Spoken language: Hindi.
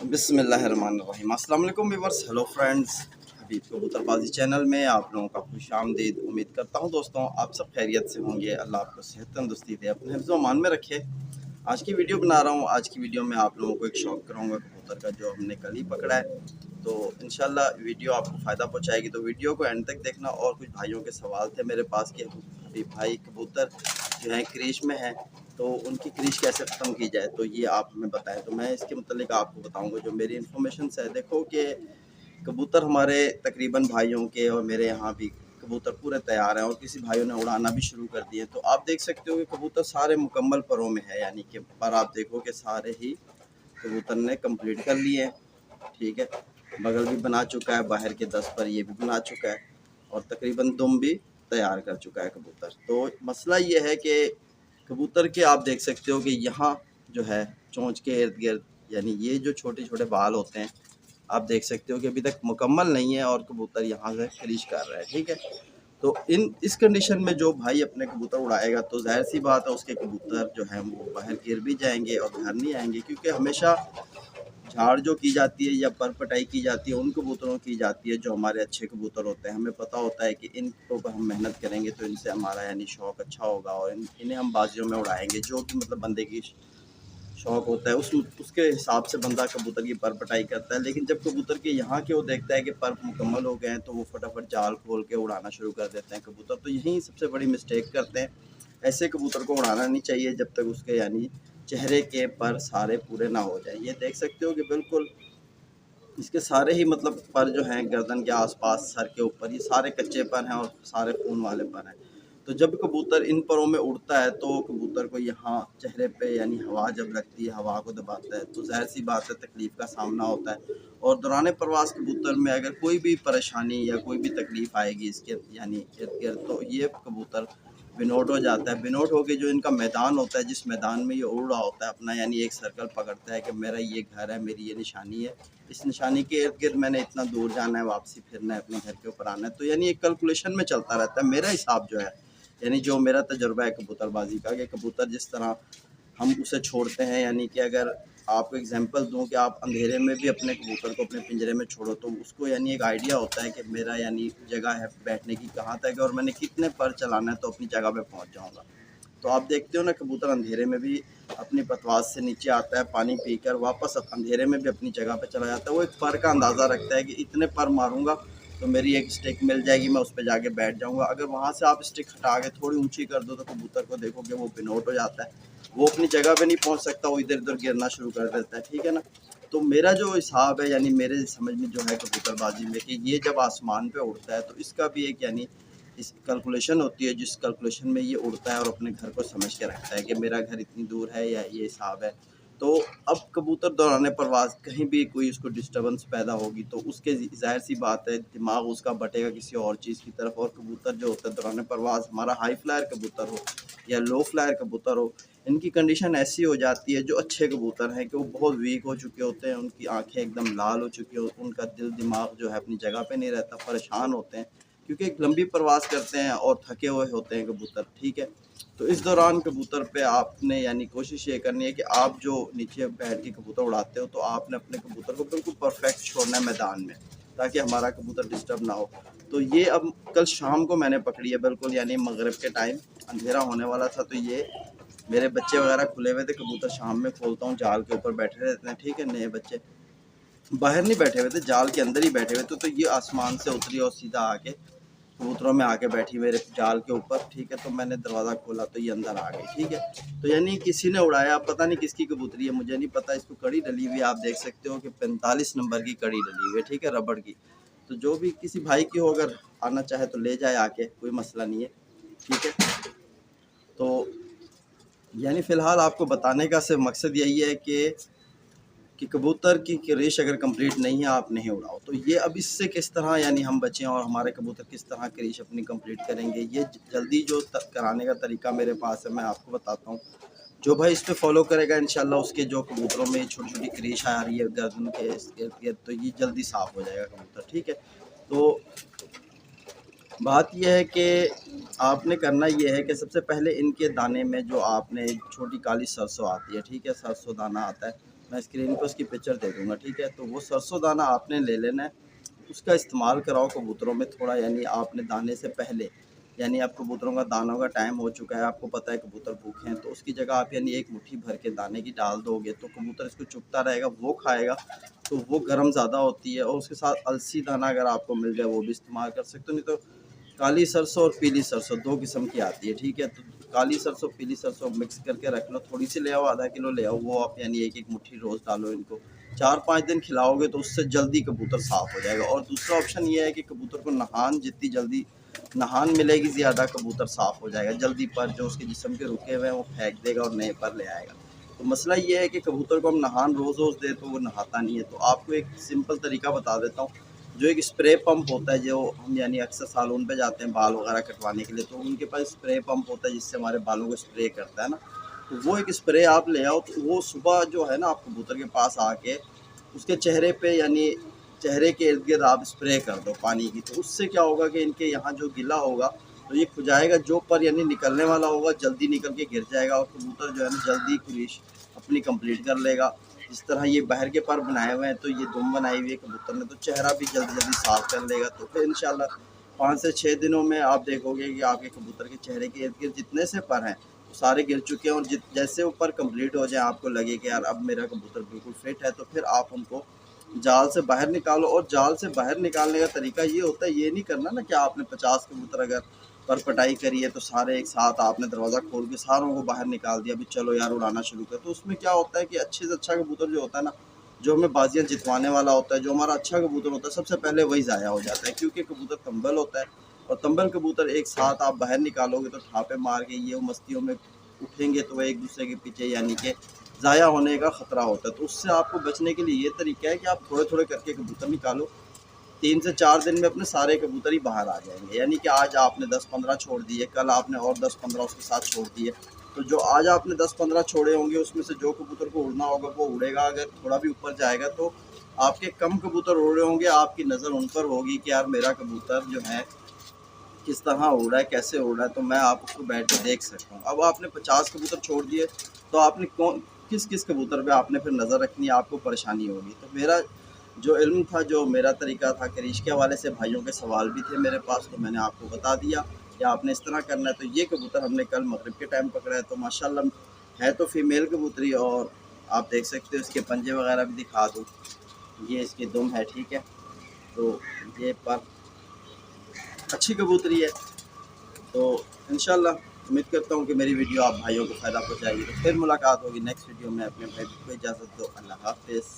बिस्मिल्लाहिर्रहमानिर्रहीम। अस्सलाम वालेकुम व्यूअर्स, हेलो फ्रेंड्स। हबीब कबूतरबाजी चैनल में आप लोगों का खुशामदीद। उम्मीद करता हूँ दोस्तों आप सब खैरियत से होंगे। अल्लाह आपको सेहत तंदुरुस्ती दे, अपने हिफ्ज़ व अमान में रखे। आज की वीडियो बना रहा हूँ। आज की वीडियो में आप लोगों को एक शौक़ कराऊँगा कबूतर का, जो हमने कल ही पकड़ा है। तो इंशाल्लाह वीडियो आपको फ़ायदा पहुँचाएगी, तो वीडियो को एंड तक देखना। और कुछ भाइयों के सवाल थे मेरे पास कि हबीब भाई कबूतर जो है क्रीज में है, तो उनकी क्रीज कैसे ख़त्म की जाए, तो ये आप हमें बताएं। तो मैं इसके मतलब आपको बताऊंगा जो मेरी इन्फॉर्मेशन है। देखो कि कबूतर हमारे तकरीबन भाइयों के और मेरे यहाँ भी कबूतर पूरे तैयार हैं और किसी भाइयों ने उड़ाना भी शुरू कर दिए। तो आप देख सकते हो कि कबूतर सारे मुकम्मल परों में है, यानी कि पर आप देखो कि सारे ही कबूतर ने कंप्लीट कर लिए हैं। ठीक है, बगल भी बना चुका है, बाहर के 10 पर ये भी बना चुका है और तकरीबन दुम भी तैयार कर चुका है कबूतर। तो मसला ये है कि कबूतर के आप देख सकते हो कि यहाँ जो है चोंच के इर्द गिर्द, यानी ये जो छोटे छोटे बाल होते हैं, आप देख सकते हो कि अभी तक मुकम्मल नहीं है और कबूतर यहाँ से क्रीज कर रहा है। ठीक है, तो इस कंडीशन में जो भाई अपने कबूतर उड़ाएगा, तो जाहिर सी बात है उसके कबूतर जो है वो बाहर गिर भी जाएंगे और घर नहीं आएंगे, क्योंकि हमेशा झाड़ जो की जाती है या पर पटाई की जाती है उन कबूतरों की जाती है जो हमारे अच्छे कबूतर होते हैं। हमें पता होता है कि इनको पर हम मेहनत करेंगे तो इनसे हमारा यानी शौक़ अच्छा होगा और इन्हें हम बाजियों में उड़ाएंगे, जो कि मतलब बंदे की शौक़ होता है। उसके हिसाब से बंदा कबूतर की पर पटाई करता है। लेकिन जब कबूतर के यहाँ के वो देखता है कि पर मुकम्मल हो गए हैं, तो वो फटाफट जाल खोल के उड़ाना शुरू कर देते हैं कबूतर। तो यही सबसे बड़ी मिस्टेक करते हैं। ऐसे कबूतर को उड़ाना नहीं चाहिए जब तक उसके यानी चेहरे के पर सारे पूरे ना हो जाए। ये देख सकते हो कि बिल्कुल इसके सारे ही मतलब पर जो हैं गर्दन के आसपास, सर के ऊपर, ये सारे कच्चे पर हैं और सारे खून वाले पर हैं। तो जब कबूतर इन परों में उड़ता है तो कबूतर को यहाँ चेहरे पे यानी हवा जब लगती है, हवा को दबाता है, तो ज़ाहिर सी बात है तकलीफ़ का सामना होता है। और दौरान प्रवास कबूतर में अगर कोई भी परेशानी या कोई भी तकलीफ़ आएगी इसके यानी इर्द गिर्द, तो ये कबूतर बिनोट हो जाता है। बिनोट होकर जो इनका मैदान होता है, जिस मैदान में ये उड़ रहा होता है अपना, यानी एक सर्कल पकड़ता है कि मेरा ये घर है, मेरी ये निशानी है, इस निशानी के इर्द गिर्द मैंने इतना दूर जाना है, वापसी फिरना है, अपने घर के ऊपर आना है। तो यानी एक कैलकुलेशन में चलता रहता है मेरा हिसाब जो है, यानी जो मेरा तजुर्बा है कबूतरबाजी का, कि कबूतर जिस तरह हम उसे छोड़ते हैं, यानी कि अगर आपको एग्जांपल दूं कि आप अंधेरे में भी अपने कबूतर को अपने पिंजरे में छोड़ो, तो उसको यानी एक आइडिया होता है कि मेरा यानी जगह है बैठने की कहाँ तक है और मैंने कितने पर चलाना है तो अपनी जगह पे पहुँच जाऊँगा। तो आप देखते हो ना, कबूतर अंधेरे में भी अपनी पतवास से नीचे आता है, पानी पीकर वापस अंधेरे में भी अपनी जगह पे चला जाता है। वो एक पर का अंदाज़ा रखता है कि इतने पर मारूंगा तो मेरी एक स्टिक मिल जाएगी, मैं उस पर जाके बैठ जाऊंगा। अगर वहाँ से आप स्टिक हटा के थोड़ी ऊंची कर दो तो कबूतर को देखोगे वो बिनोट हो जाता है, वो अपनी जगह पे नहीं पहुँच सकता, वो इधर उधर गिरना शुरू कर देता है। ठीक है ना। तो मेरा जो हिसाब है, यानी मेरे समझ में जो है कबूतरबाजी में, कि ये जब आसमान पे उड़ता है तो इसका भी एक यानी इस कैलकुलेशन होती है, जिस कैलकुलेशन में ये उड़ता है और अपने घर को समझ के रखता है कि मेरा घर इतनी दूर है या ये हिसाब है। तो अब कबूतर दौरान परवाज़ कहीं भी कोई उसको डिस्टर्बेंस पैदा होगी तो उसके ज़ाहिर सी बात है दिमाग उसका बटेगा किसी और चीज़ की तरफ। और कबूतर जो होता है दौरान परवाज़, हमारा हाई फ्लायर कबूतर हो या लो फ्लायर कबूतर हो, इनकी कंडीशन ऐसी हो जाती है, जो अच्छे कबूतर हैं कि वो बहुत वीक हो चुके होते हैं, उनकी आंखें एकदम लाल हो चुकी हो, उनका दिल दिमाग जो है अपनी जगह पे नहीं रहता, परेशान होते हैं क्योंकि एक लंबी प्रवास करते हैं और थके हुए होते हैं कबूतर। ठीक है, तो इस दौरान कबूतर पे आपने यानी कोशिश ये करनी है कि आप जो नीचे बैठ के कबूतर उड़ाते हो, तो आपने अपने कबूतर को बिल्कुल परफेक्ट छोड़ना है मैदान में, ताकि हमारा कबूतर डिस्टर्ब ना हो। तो ये अब कल शाम को मैंने पकड़ी है, बिल्कुल यानी मगरिब के टाइम अंधेरा होने वाला था। तो ये मेरे बच्चे वगैरह खुले हुए थे, कबूतर शाम में खोलता हूँ, जाल के ऊपर बैठे रहते हैं। ठीक है, नए बच्चे बाहर नहीं बैठे हुए थे, जाल के अंदर ही बैठे हुए थे। तो ये आसमान से उतरी और सीधा आके कबूतरों में आके बैठी मेरे जाल के ऊपर। ठीक है, तो मैंने दरवाज़ा खोला तो ये अंदर आ गई। ठीक है, तो यानी किसी ने उड़ाया, पता नहीं किसकी कबूतरी है, मुझे नहीं पता। इसको कड़ी डली हुई आप देख सकते हो कि 45 नंबर की कड़ी डली हुई है। ठीक है, रबड़ की। तो जो भी किसी भाई की हो, अगर आना चाहे तो ले जाए आके, कोई मसला नहीं है। ठीक है, तो यानी फ़िलहाल आपको बताने का सिर्फ मकसद यही है कि कबूतर की रेश अगर कंप्लीट नहीं है, आप नहीं उड़ाओ। तो ये अब इससे किस तरह यानी हम बचें और हमारे कबूतर किस तरह की रेश अपनी कंप्लीट करेंगे, ये जल्दी जो कराने का तरीका मेरे पास है, मैं आपको बताता हूँ। जो भाई इस पे फॉलो करेगा इंशाल्लाह, उसके जो कबूतरों में छोटी छोटी क्रीश आ रही है गर्दन के इर्द गिर्द, तो ये जल्दी साफ़ हो जाएगा कबूतर। ठीक है, तो बात यह है कि आपने करना ये है कि सबसे पहले इनके दाने में जो आपने छोटी काली सरसों आती है, ठीक है, सरसों दाना आता है, मैं स्क्रीन पे उसकी पिक्चर दे दूँगा, ठीक है। तो वो सरसों दाना आपने ले लेना है, उसका इस्तेमाल कराओ कबूतरों में थोड़ा, यानी आपने दाने से पहले, यानी अब कबूतरों का दानों का टाइम हो चुका है, आपको पता है कबूतर भूखे हैं, तो उसकी जगह आप यानी एक मुट्ठी भर के दाने की डाल दोगे तो कबूतर इसको चुगता रहेगा, वो खाएगा, तो वो गर्म ज़्यादा होती है। और उसके साथ अलसी दाना अगर आपको मिल जाए वो भी इस्तेमाल कर सकते हो, नहीं तो काली सरसों और पीली सरसों 2 किस्म की आती है, ठीक है। तो काली सरसों पीली सरसों मिक्स करके रख लो, थोड़ी सी ले आओ, आधा किलो ले आओ, वो आप यानी एक एक मुट्ठी रोज़ डालो इनको, 4-5 दिन खिलाओगे तो उससे जल्दी कबूतर साफ़ हो जाएगा। और दूसरा ऑप्शन ये है कि कबूतर को नहान, जितनी जल्दी नहान मिलेगी ज़्यादा कबूतर साफ़ हो जाएगा जल्दी, पर जो उसके जिस्म के रुके हुए हैं वो फेंक देगा और नए पर ले आएगा। तो मसला ये है कि कबूतर को हम नहान रोज़-रोज़ दें तो वो नहाता नहीं है। तो आपको एक सिंपल तरीका बता देता हूँ, जो एक स्प्रे पंप होता है, जो हम यानी अक्सर सैलून पे जाते हैं बाल वगैरह कटवाने के लिए, तो उनके पास स्प्रे पंप होता है जिससे हमारे बालों को स्प्रे करता है ना, तो वो एक स्प्रे आप ले आओ, तो वो सुबह जो है ना आप कबूतर के पास आके उसके चेहरे पे यानी चेहरे के इर्द गिर्द आप स्प्रे कर दो पानी की, तो उससे क्या होगा कि इनके यहाँ जो गिला होगा तो ये खुजाएगा, जो पर यानी निकलने वाला होगा जल्दी निकल के गिर जाएगा और कबूतर जो है ना जल्दी खुरीश अपनी कंप्लीट कर लेगा। जिस तरह ये बाहर के पर बनाए हुए हैं तो ये दुम बनाई हुई है कबूतर ने, तो चेहरा भी जल्दी जल्दी साफ कर लेगा। तो फिर इंशाल्लाह 5 से 6 दिनों में आप देखोगे कि आपके कबूतर के चेहरे के इर्द गिर्द जितने से पर हैं वो सारे गिर चुके हैं, और जैसे ऊपर कंप्लीट हो जाए आपको लगे कि यार अब मेरा कबूतर बिल्कुल फिट है, तो फिर आप उनको जाल से बाहर निकालो। और जाल से बाहर निकालने का तरीका ये होता है, ये नहीं करना ना कि आपने 50 कबूतर अगर पर पटाई करी है तो सारे एक साथ आपने दरवाज़ा खोल के सारों को बाहर निकाल दिया, अभी चलो यार उड़ाना शुरू कर। तो उसमें क्या होता है कि अच्छे से अच्छा कबूतर जो होता है ना, जो हमें बाजियाँ जितवाने वाला होता है, जो हमारा अच्छा कबूतर होता है, सबसे पहले वही ज़ाया हो जाता है, क्योंकि कबूतर तंबल होता है। और तंबल कबूतर एक साथ आप बाहर निकालोगे तो ठापे मार के ये मस्तियों में उठेंगे, तो वह एक दूसरे के पीछे यानी कि ज़ाया होने का ख़तरा होता है। तो उससे आपको बचने के लिए ये तरीका है कि आप थोड़े थोड़े करके कबूतर निकालो, 3 से 4 दिन में अपने सारे कबूतर ही बाहर आ जाएंगे। यानी कि आज आपने 10-15 छोड़ दिए, कल आपने और 10-15 उसके साथ छोड़ दिए, तो जो आज आपने 10-15 छोड़े होंगे उसमें से जो कबूतर को उड़ना होगा वो उड़ेगा। अगर थोड़ा भी ऊपर जाएगा तो आपके कम कबूतर उड़ रहे होंगे, आपकी नज़र उन पर होगी कि यार मेरा कबूतर जो है किस तरह उड़ रहा है, कैसे उड़ रहा है, तो मैं आप उसको बैठ के देख सकता हूँ। अब आपने 50 कबूतर छोड़ दिए तो आपने कौन किस किस कबूतर पे आपने फिर नज़र रखनी है, आपको परेशानी होगी। तो मेरा जो इल्म था, जो मेरा तरीका था, करीश के हवाले से भाइयों के सवाल भी थे मेरे पास, तो मैंने आपको बता दिया कि आपने इस तरह करना है। तो ये कबूतर हमने कल मगरिब के टाइम पकड़ा है, तो माशाल्लाह है तो फ़ीमेल कबूतरी, और आप देख सकते हो इसके पंजे वगैरह भी दिखा दूँ, ये इसकी दुम है, ठीक है। तो ये पर अच्छी कबूतरी है। तो इंशाल्लाह उम्मीद करता हूँ कि मेरी वीडियो आप भाइयों को फ़ायदा पहुँचाएगी। तो फिर मुलाकात होगी नेक्स्ट वीडियो में। अपने भाई को इजाज़त दो, अल्लाह हाफ़िज़।